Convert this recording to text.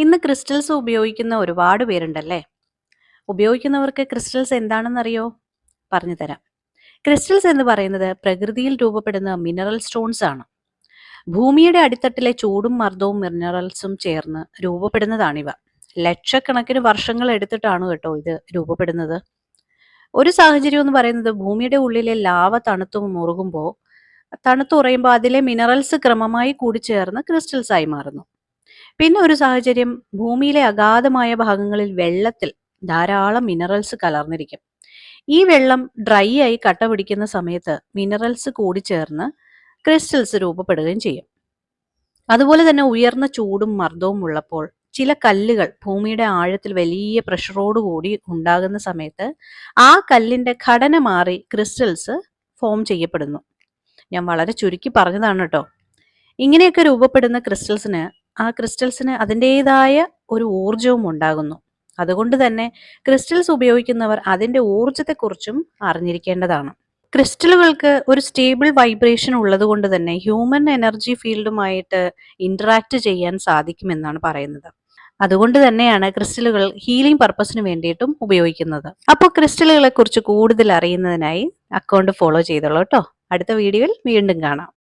ഇന്ന് ക്രിസ്റ്റൽസ് ഉപയോഗിക്കുന്ന ഒരുപാട് പേരുണ്ടല്ലേ? ഉപയോഗിക്കുന്നവർക്ക് ക്രിസ്റ്റൽസ് എന്താണെന്നറിയോ? പറഞ്ഞു തരാം. ക്രിസ്റ്റൽസ് എന്ന് പറയുന്നത് പ്രകൃതിയിൽ രൂപപ്പെടുന്ന മിനറൽ സ്റ്റോൺസ് ആണ്. ഭൂമിയുടെ അടിത്തട്ടിലെ ചൂടും മർദ്ദവും മിനറൽസും ചേർന്ന് രൂപപ്പെടുന്നതാണിവ. ലക്ഷക്കണക്കിന് വർഷങ്ങൾ എടുത്തിട്ടാണ് കേട്ടോ ഇത് രൂപപ്പെടുന്നത്. ഒരു സാഹചര്യം എന്ന് പറയുന്നത് ഭൂമിയുടെ ഉള്ളിലെ ലാവ തണുത്തുറയുമ്പോൾ അതിലെ മിനറൽസ് ക്രമമായി കൂടിച്ചേർന്ന് ക്രിസ്റ്റൽസ് ആയി മാറുന്നു. പിന്നെ ഒരു സാഹചര്യം, ഭൂമിയിലെ അഗാധമായ ഭാഗങ്ങളിൽ വെള്ളത്തിൽ ധാരാളം മിനറൽസ് കലർന്നിരിക്കും. ഈ വെള്ളം ഡ്രൈ ആയി കട്ട പിടിക്കുന്ന സമയത്ത് മിനറൽസ് കൂടിച്ചേർന്ന് ക്രിസ്റ്റൽസ് രൂപപ്പെടുകയും ചെയ്യും. അതുപോലെ തന്നെ ഉയർന്ന ചൂടും മർദ്ദവും ഉള്ളപ്പോൾ ചില കല്ലുകൾ ഭൂമിയുടെ ആഴത്തിൽ വലിയ പ്രഷറോട് കൂടി ഉണ്ടാകുന്ന സമയത്ത് ആ കല്ലിന്റെ ഘടന മാറി ക്രിസ്റ്റൽസ് ഫോം ചെയ്യപ്പെടുന്നു. ഞാൻ വളരെ ചുരുക്കി പറഞ്ഞതാണ് കേട്ടോ. ഇങ്ങനെയൊക്കെ രൂപപ്പെടുന്ന ക്രിസ്റ്റൽസിന് അതിൻ്റെതായ ഒരു ഊർജവും ഉണ്ടാകുന്നു. അതുകൊണ്ട് തന്നെ ക്രിസ്റ്റൽസ് ഉപയോഗിക്കുന്നവർ അതിൻ്റെ ഊർജത്തെക്കുറിച്ചും അറിഞ്ഞിരിക്കേണ്ടതാണ്. ക്രിസ്റ്റലുകൾക്ക് ഒരു സ്റ്റേബിൾ വൈബ്രേഷൻ ഉള്ളത് കൊണ്ട് തന്നെ ഹ്യൂമൻ എനർജി ഫീൽഡുമായിട്ട് ഇന്ററാക്ട് ചെയ്യാൻ സാധിക്കുമെന്നാണ് പറയുന്നത്. അതുകൊണ്ട് തന്നെയാണ് ക്രിസ്റ്റലുകൾ ഹീലിംഗ് പർപ്പസിന് വേണ്ടിയിട്ടും ഉപയോഗിക്കുന്നത്. അപ്പോൾ ക്രിസ്റ്റലുകളെ കുറിച്ച് കൂടുതൽ അറിയുന്നതിനായി അക്കൗണ്ട് ഫോളോ ചെയ്തോളൂ കേട്ടോ. അടുത്ത വീഡിയോയിൽ വീണ്ടും കാണാം.